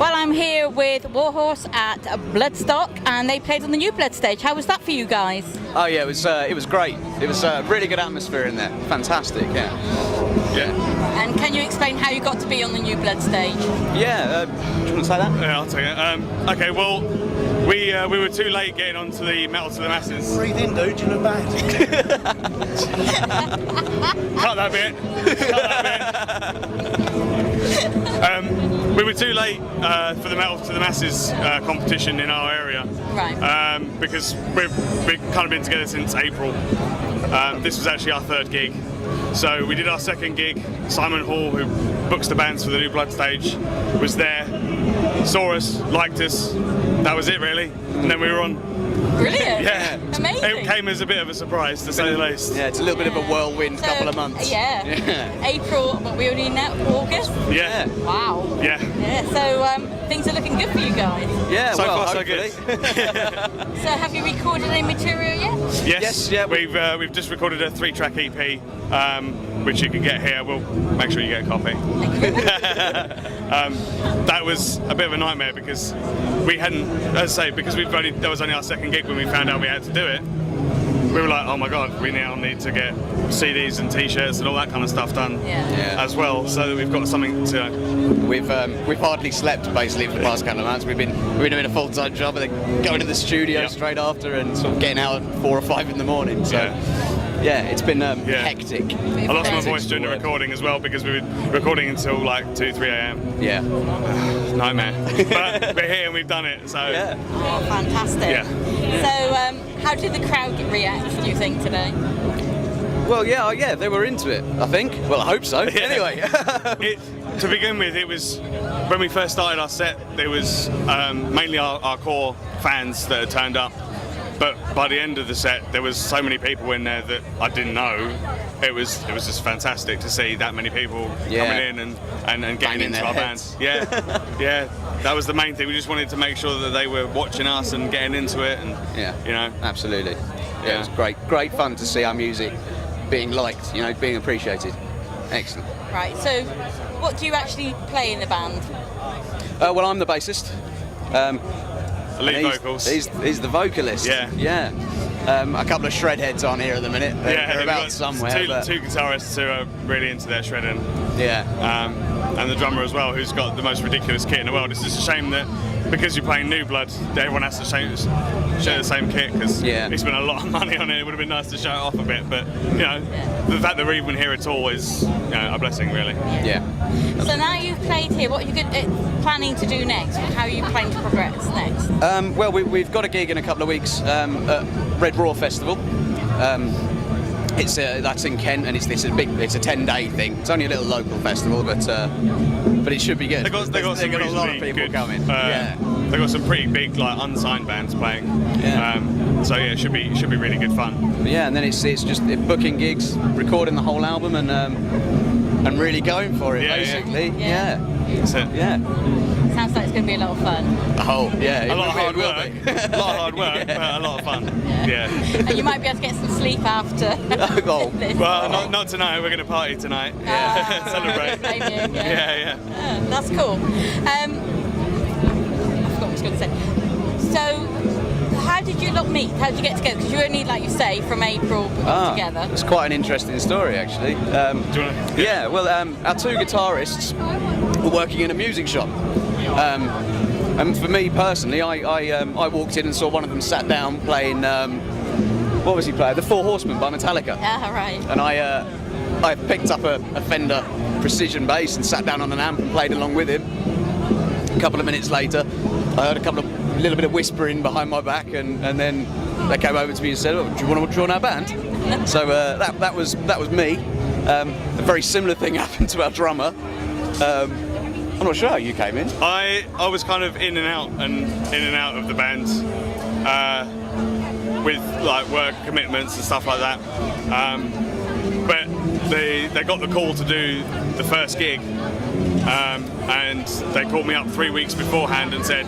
Well, I'm here with WarHorse at BloodStock, and they played on the new Blood stage. How was that for you guys? Oh yeah, it was great. It was a really good atmosphere in there. Fantastic, yeah. And can you explain how you got to be on the new Blood stage? Yeah, do you want to say that? Yeah, I'll take it. Okay, well, we were too late getting onto the Metal to the Masses. Breathe in, dude, you look bad. Cut that bit. We were too late for the Metal to the Masses competition in our area. Right. Because we've kind of been together since April. This was actually our third gig. So we did our second gig. Simon Hall, who books the bands for the new Blood stage, was there, saw us, liked us. That was it really. And then we were on. Brilliant. Yeah. Amazing. It came as a bit of a surprise, to say the least. Yeah, it's a little bit of a whirlwind couple of months. Yeah. April, but we only now August. Yeah. Wow. Yeah. Yeah. So things are looking good for you guys. Yeah, So well, far so good. So have you recorded any material yet? Yes. yeah. We've just recorded a 3-track EP, which you can get here. We'll make sure you get a copy. That was a bit of a nightmare because we hadn't, as I say, because that was only our second gig when we found out we had to do it. We were like, oh my god, we now need to get CDs and T-shirts and all that kind of stuff done as well, so that we've got something to. We've hardly slept basically for the past couple of months. We've been doing a full-time job and then going to the studio straight after and sort of getting out at 4 or 5 in the morning. So yeah, it's been hectic. I lost my voice during the recording as well because we were recording until like 2-3 a.m. Yeah. Nightmare. But we're here and we've done it. So yeah. Oh, fantastic. Yeah. So how did the crowd react, do you think, today? Well, yeah, they were into it, I think. Well, I hope so. Anyway. To begin with, it was when we first started our set. There was mainly our core fans that had turned up, but by the end of the set, there was so many people in there that I didn't know. It was just fantastic to see that many people coming in and getting into our bands. Yeah, that was the main thing. We just wanted to make sure that they were watching us and getting into it, and you know, absolutely. Yeah, it was great fun to see our music being liked, you know, being appreciated. Excellent. Right, so what do you actually play in the band? Well, I'm the bassist. Lead vocals. He's the vocalist. Yeah. A couple of shred heads on here at the minute. They're about somewhere. Two guitarists who are really into their shredding. Yeah. And the drummer as well, who's got the most ridiculous kit in the world. It's just a shame that because you're playing New Blood, everyone has to share the same kit because we spent a lot of money on it. It would have been nice to show it off a bit, but you know, the fact that we're even here at all is a blessing, really. Yeah. So now you've played here, what are you planning to do next? How are you planning to progress next? Well, we've got a gig in a couple of weeks at Red Raw Festival. That's in Kent, and it's a 10-day thing. It's only a little local festival, but it should be good. They got a lot of people coming. They got some pretty big unsigned bands playing. So yeah, it should be really good fun. But yeah, and then it's just booking gigs, recording the whole album, and really going for it basically. Yeah. That's it. Yeah. Sounds like it's going to be a lot of fun. Oh yeah, a lot of hard work. A lot of hard work, but a lot of fun. Yeah. And you might be able to get some sleep after. This. Well, not tonight. We're going to party tonight. Celebrate. Yeah. That's cool. I forgot what I was going to say. So, how did you lot meet? How did you get together? Because you only, like you say, from April together. It's quite an interesting story, actually. Do you want to? Yeah. Well, our two guitarists were working in a music shop. And for me personally, I walked in and saw one of them sat down playing, what was he playing? The Four Horsemen by Metallica. Yeah, right. And I picked up a Fender Precision bass and sat down on an amp and played along with him. A couple of minutes later, I heard a little bit of whispering behind my back, and then they came over to me and said, "Oh, do you want to join our band?" So that was me. A very similar thing happened to our drummer. I'm not sure how you came in. I was kind of in and out of the band with work commitments and stuff like that. But they got the call to do the first gig, and they called me up 3 weeks beforehand and said,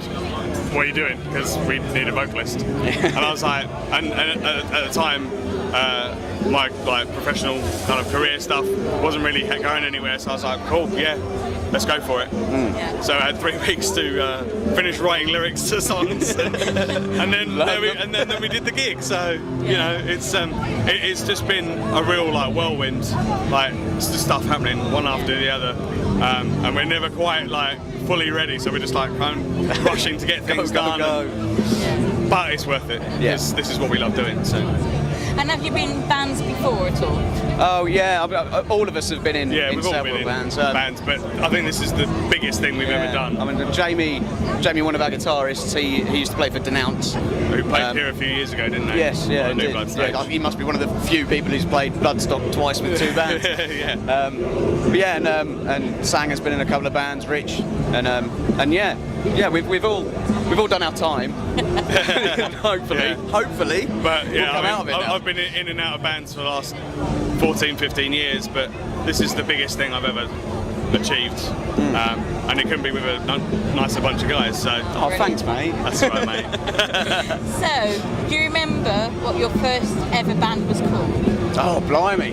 "What are you doing? Because we need a vocalist." And I was like, and at the time, my professional kind of career stuff wasn't really going anywhere, so I was like, cool, yeah, let's go for it. Yeah. So I had 3 weeks to finish writing lyrics to songs, and then we did the gig. So you know, it's just been a real like whirlwind, like stuff happening one after the other, and we're never quite like fully ready. So we're just like kind of rushing to get things done. But it's worth it. Yes, this is what we love doing. So. And have you been in bands before at all? Oh yeah, all of us have been in, we've all several been in bands. But I think this is the biggest thing we've ever done. I mean, Jamie, one of our guitarists, he used to play for Denounce. Who played here a few years ago, didn't they? Yes, yeah, On New Blood Stage. He must be one of the few people who's played Bloodstock twice with 2 bands. And Sang has been in a couple of bands, Rich, and we've all done our time. hopefully, but we'll come out of it now. I've been in and out of bands for the last 14, 15 years, but this is the biggest thing I've ever achieved, and it couldn't be with a nicer bunch of guys. So, thanks, mate. That's all right, mate. So, do you remember what your first ever band was called? Oh, blimey!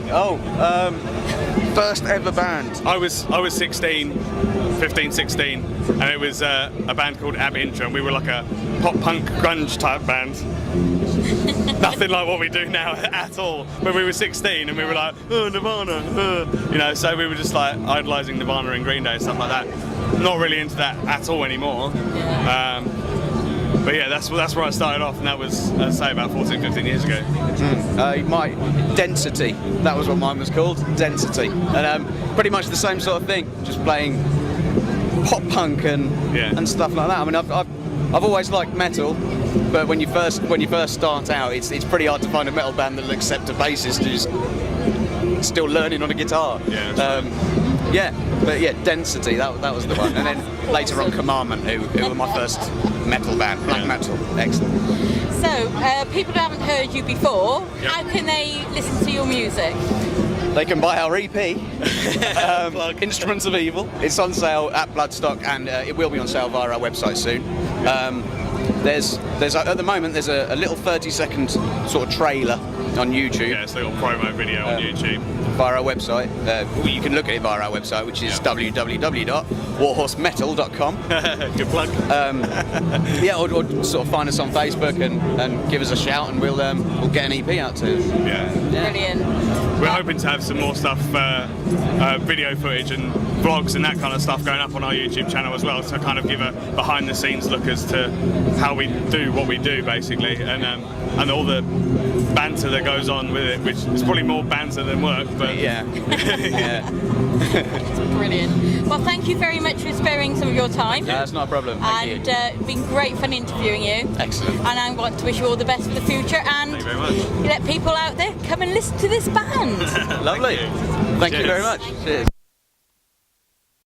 First ever band. I was 15, 16, and it was a band called Ab Intra, and we were like a pop punk grunge type band. Nothing like what we do now at all. But we were 16 and we were like, oh, Nirvana, you know, so we were just like idolising Nirvana and Green Day and stuff like that. Not really into that at all anymore. But yeah, that's where I started off, and that was, as I say, about 14, 15 years ago. My Density, that was what mine was called, Density. And pretty much the same sort of thing, just playing pop punk and stuff like that. I mean, I've always liked metal, but when you first start out, it's pretty hard to find a metal band that'll accept a bassist who's still learning on a guitar. Density, that was the one. And then later on Commandment, who were my first metal band, black metal. Excellent. So, people who haven't heard you before, how can they listen to your music? They can buy our EP, Instruments of Evil. It's on sale at Bloodstock, and it will be on sale via our website soon. There's at the moment there's a little 30-second sort of trailer on YouTube. Yeah, it's a little promo video on YouTube. Via our website. You can look at it via our website, which is www.warhorsemetal.com. Good plug. Or sort of find us on Facebook and give us a shout, and we'll get an EP out too. Yeah. Brilliant. We're hoping to have some more stuff, video footage and vlogs and that kind of stuff going up on our YouTube channel as well, to kind of give a behind-the-scenes look as to how we do what we do, basically, and all the banter that goes on with it, which is probably more banter than work, but yeah. Brilliant. Well, thank you very much for sparing some of your time. That's not a problem. Thank you. It's been great fun interviewing you. Excellent. And I want to wish you all the best for the future, and thank you very much. Let people out there come and listen to this band. Lovely. Thank you very much. Cheers.